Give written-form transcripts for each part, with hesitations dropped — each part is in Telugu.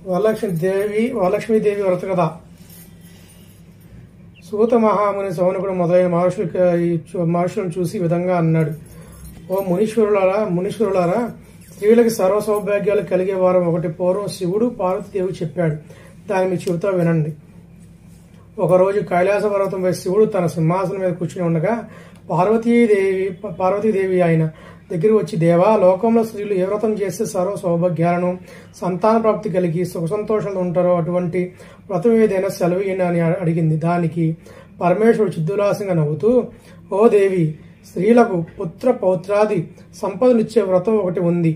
వరలక్ష్మీదేవి వ్రత కథ. సూత మహాముని సౌనకుడు మొదలైన మహర్షులను చూసి ఈ విధంగా అన్నాడు. ఓ మునీశ్వరులారా, స్త్రీలకి సర్వ సౌభాగ్యాలు కలిగే వారం ఒకటి పూర్వం శివుడు పార్వతీదేవి చెప్పాడు. దాన్ని మీ చెబుతా వినండి. ఒకరోజు కైలాస పర్వతంపై శివుడు తన సింహాసనం మీద కూర్చుని ఉండగా పార్వతీదేవి ఆయన దగ్గర వచ్చి, దేవా, లోకంలో స్త్రీలు ఏ వ్రతం చేస్తే సర్వ సౌభాగ్యాలను, సంతాన ప్రాప్తి కలిగి సుఖ సంతోషాలు ఉంటారో అటువంటి వ్రతం ఏదైనా సెలవు అని అడిగింది. దానికి పరమేశ్వరుడు చిద్దులాసంగా నవ్వుతూ, ఓ దేవి, స్త్రీలకు పుత్ర పౌత్రాది సంపదనిచ్చే వ్రతం ఒకటి ఉంది.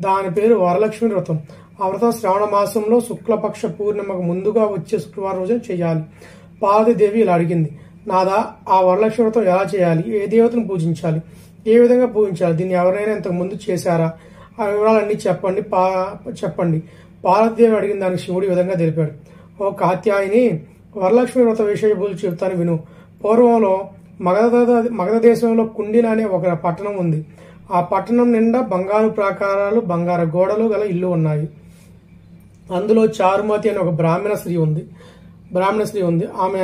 దాని పేరు వరలక్ష్మి వ్రతం. ఆ వ్రతం శ్రావణ మాసంలో శుక్లపక్ష పూర్ణిమకు ముందుగా వచ్చే శుక్రవారం రోజున చేయాలి. పార్వతీదేవి ఇలా అడిగింది, నాదా, ఆ వరలక్ష్మి వ్రతం ఎలా చేయాలి? ఏ దేవతను పూజించాలి? ఏ విధంగా పూజించాలి? దీన్ని ఎవరైనా ఇంతకు ముందు చేశారా? ఆ వివరాలన్నీ చెప్పండి. పార్వతీదేవి అడిగిన దానికి శివుడు ఈ విధంగా తెలిపాడు. ఓ కాత్యాయిని, వరలక్ష్మి వ్రత విషయములు చెబుతాను విను. పూర్వంలో మగధ దేశంలో కుండిన అనే ఒక పట్టణం ఉంది. ఆ పట్టణం నిండా బంగారు ప్రాకారాలు, బంగారు గోడలు గల ఇల్లు ఉన్నాయి. అందులో చారుమతి అనే ఒక బ్రాహ్మణ స్త్రీ ఉంది. ఆమె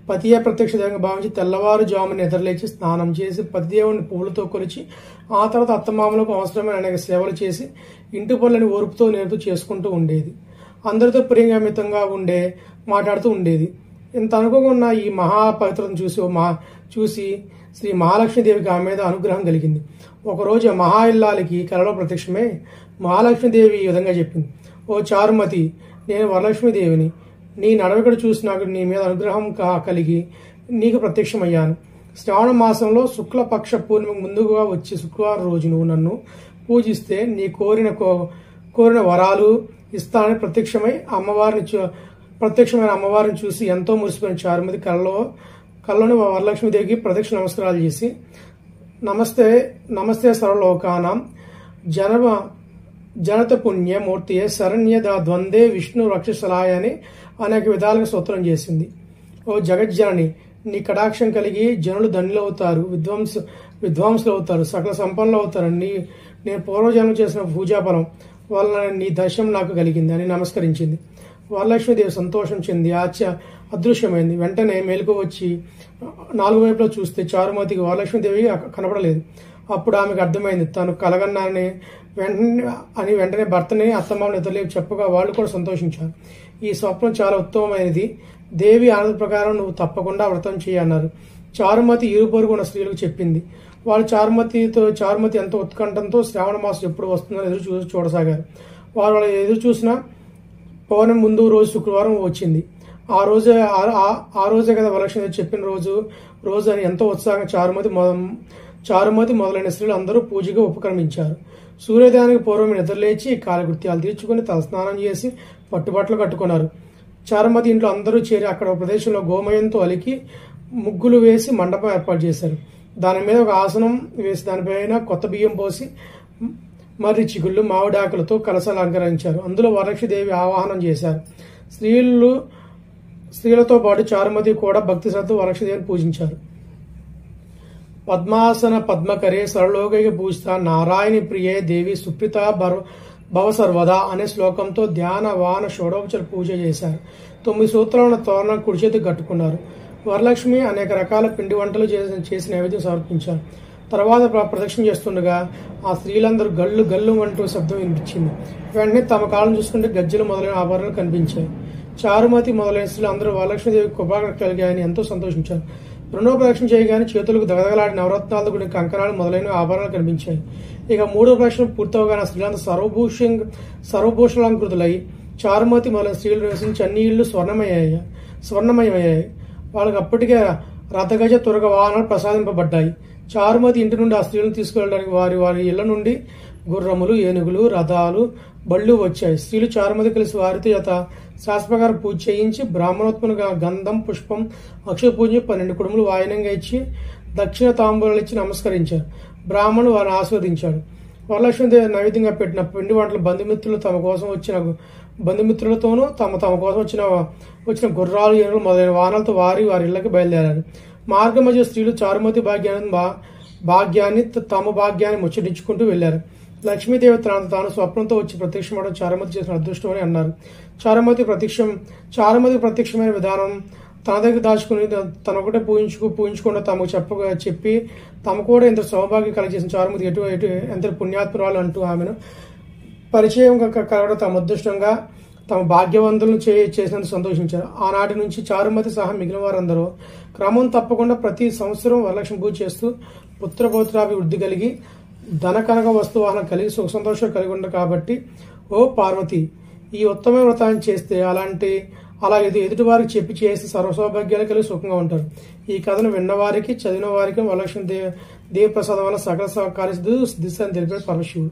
పతియే ప్రత్యక్ష దైవంగా భావించి తెల్లవారుజామున నిద్రలేచి స్నానం చేసి పతిదేవుని పువ్వులతో కొలిచి ఆ తర్వాత అత్తమామలకు అవసరమైన అనేక సేవలు చేసి ఇంటి పనులని ఓర్పుతో నేర్పుతూ చేసుకుంటూ ఉండేది. అందరితో ప్రియంగా మితంగా మాట్లాడుతూ ఉండేది. ఇంత అనుకోకుండా ఈ మహాపవిత్రతను చూసి శ్రీ మహాలక్ష్మీదేవికి ఆమె మీద అనుగ్రహం కలిగింది. ఒకరోజు మహా ఇల్లాలికి కలలో ప్రత్యక్షమే మహాలక్ష్మీదేవి ఈ విధంగా చెప్పింది, ఓ చారుమతి, నేను వరలక్ష్మీదేవిని. నీ నడవకడ చూసి నాకు నీ మీద అనుగ్రహం కలిగి నీకు ప్రత్యక్షమయ్యాను. శ్రావణ మాసంలో శుక్లపక్ష పూర్ణిమకు ముందుగా వచ్చే శుక్రవారం రోజు నువ్వు నన్ను పూజిస్తే నీ కోరిన వరాలు ఇస్తానని ప్రత్యక్షమైన అమ్మవారిని చూసి ఎంతో మురిసిపోయిన చారుమతి కళ్ళలోని వరలక్ష్మీదేవికి ప్రత్యక్ష నమస్కారాలు చేసి, నమస్తే సర్వలోకానాం జనత పుణ్యమూర్తియే శరణ్య ద్వందే విష్ణు రక్షసలాయ అని అనేక విధాలుగా స్తోత్రం చేసింది. ఓ జగజ్జనని, నీ కటాక్షం కలిగి జనులు ధనులు అవుతారు, విద్వాంసులు అవుతారు, సకల సంపన్నులు అవుతారు. నేను పూర్వజన్మ చేసిన పూజాఫలం వలన నీ దర్శనం నాకు కలిగింది అని నమస్కరించింది. వరలక్ష్మీదేవి సంతోషం చెంది అదృశ్యమైంది. వెంటనే మేలుకు వచ్చి 4 వైపులో చూస్తే చారుమతికి వరలక్ష్మీదేవి కనపడలేదు. అప్పుడు ఆమెకు అర్థమైంది తాను కలగన్నానని. వెంటనే భర్తని అత్తమామని ఇతరులకు చెప్పగా వాళ్ళు కూడా సంతోషించారు. ఈ స్వప్నం చాలా ఉత్తమమైనది. దేవి ఆనంద ప్రకారం నువ్వు తప్పకుండా వ్రతం చేయన్నారు. చారుమతి ఇరు పొరుగు ఉన్న స్త్రీలకు చెప్పింది. వాళ్ళు చారుమతి ఎంతో ఉత్కంఠంతో శ్రావణ మాసం ఎప్పుడు వస్తుందని చూడసాగారు. వాళ్ళు ఎదురు చూసినా పౌర్ణమి ముందు రోజు శుక్రవారం వచ్చింది. ఆ రోజే కదా వరలక్ష్మి చెప్పిన రోజు అని ఎంతో ఉత్సాహంగా చారుమతి మొదలైన స్త్రీలు అందరూ పూజగా ఉపక్రమించారు. సూర్యోదయానికి పూర్వం నిద్రలేచి కాలకృత్యాలు తీర్చుకుని తలస్నానం చేసి పట్టుబట్టలు కట్టుకున్నారు. చారుమతి ఇంట్లో అందరూ చేరి అక్కడ ఒక ప్రదేశంలో గోమయంతో అలికి ముగ్గులు వేసి మండపం ఏర్పాటు చేశారు. దాని మీద ఒక ఆసనం వేసి దానిపైన కొత్త బియ్యం పోసి మర్రి చిగుళ్ళు మామిడాకులతో కలశాలు అలంకరించారు. అందులో వరలక్ష్మీదేవి ఆవాహనం చేశారు. స్త్రీలతో పాటు చారుమతి కూడా భక్తి శ్రద్ధ వరలక్ష్మీదేవిని పూజించారు. పద్మాసన పద్మకరే సరళోగైక పూజిత నారాయణి ప్రియే దేవి సుప్రీత భవ సర్వదా అనే శ్లోకంతో ధ్యాన వాన షోడోపచార పూజ చేశారు. 9 సూత్రాలను తోరణం కుడి చేతికి కట్టుకున్నారు. వరలక్ష్మి అనేక రకాల పిండి వంటలు చేసి నైవేద్యం సమర్పించారు. తర్వాత ప్రదక్షిణ చేస్తుండగా ఆ స్త్రీలందరూ గల్లు అంటూ శబ్దం వినిపించింది. వెంటనే తమ కాళ్ళను చూసుకుంటే గజ్జలు మొదలైన ఆభరణాలు కనిపించాయి. చారుమతి మొదలైన స్త్రీలు అందరూ వరలక్ష్మీదేవి కృపాకర కలిగాయని ఎంతో సంతోషించారు. రెండో ప్రదక్షిణ చేయగానే చేతులకు దగదగలాడి నవరత్నాలతో కూడిన కంకణాలు మొదలైన ఆభరణాలు కనిపించాయి. ఇక మూడో ప్రదక్షిణ పూర్తవగానే స్త్రీలంతా సర్వభూషణాలంకృతులై చారుమతి మొదలైన స్త్రీలు నివసించి అన్ని ఇళ్లు స్వర్ణమయమయ్యాయి. వాళ్ళకి అప్పటికే రథగజ తురగ వాహనాలు ప్రసాదింపబడ్డాయి. చారుమతి ఇంటి నుండి ఆ స్త్రీలను తీసుకువెళ్ళడానికి వారి ఇళ్ల నుండి గుర్రములు, ఏనుగులు, రథాలు, బళ్ళు వచ్చాయి. స్త్రీలు చారుమతి కలిసి వారితో శాస్త్రప్రకారం పూజ చేయించి బ్రాహ్మణోత్మనుగా గంధం, పుష్పం, అక్షయ పూజ 12 కుడుములు వాయనంగా ఇచ్చి దక్షిణ తాంబూలాలు ఇచ్చి నమస్కరించారు. బ్రాహ్మణుడు వారిని ఆస్వాదించాడు. వరలక్ష్మీదేవి నైవేద్యంగా పెట్టిన పిండి వంటలు బంధుమిత్రులతోనూ తమ కోసం వచ్చిన గుర్రాలు, ఏనుగులు మొదలైన వాహనాలతో వారి ఇళ్లకి బయలుదేరారు. మార్గ మధ్య స్త్రీలు చారుమతి భాగ్యాన్ని తమ భాగ్యాన్ని ముచ్చటించుకుంటూ వెళ్లారు. లక్ష్మీదేవి తాను స్వప్నంతో వచ్చి ప్రత్యక్షమవడం చారుమతి చేసిన అదృష్టం అని అన్నారు. చారుమతి ప్రత్యక్షమైన విధానం తన దగ్గర దాచుకుని తనొకటే పూజించకుండా తమకు చెప్పి తమ కూడా ఇంత సౌభాగ్యం కలిగజేసిన చారుమతి ఎంత పుణ్యాత్మురాలు అంటూ ఆమెను పరిచయం కలగడం తమ అదృష్టంగా తమ భాగ్యవంతులను చేసినందుకు సంతోషించారు. ఆనాటి నుంచి చారుమతి సహా మిగిలిన వారందరూ క్రమం తప్పకుండా ప్రతి సంవత్సరం వరలక్ష్మి పూజ చేస్తూ పుత్రపౌత్రాభివృద్ధి కలిగి ధన కనక వస్తువాహన కలిగి సుఖ సంతోషాలు కలిగి ఉండరు. కాబట్టి ఓ పార్వతి, ఈ ఉత్తమ వ్రతాన్ని చేస్తే అలా ఎదుటి వారికి చెప్పి చేసి సర్వసౌభాగ్యాలు కలిగి సుఖంగా ఉంటారు. ఈ కథను విన్నవారికి చదివిన వారికి వరలక్ష్మి దేవి ప్రసాదం వల్ల సకల కార్యసిద్ధి అని తెలిపాడు పరమశివుడు.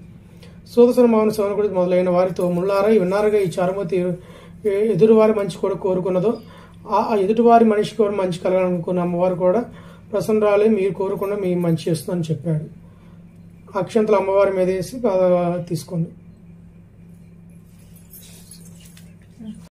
సూదసన మౌన శవనకుడు మొదలైన వారితో ముళ్ళారా విన్నారుగా ఈ చారుమతి ఎదుటివారి మంచి కూడా కోరుకున్నదో ఆ ఎదుటివారి మనిషి కూడా మంచి కలగాలనుకున్న అమ్మవారు కూడా ప్రసన్నరాలే మీరు కోరుకున్న మీ మంచి చేస్తుందని చెప్పాడు. అక్షంతలు అమ్మవారి మీద వేసి తీసుకోండి.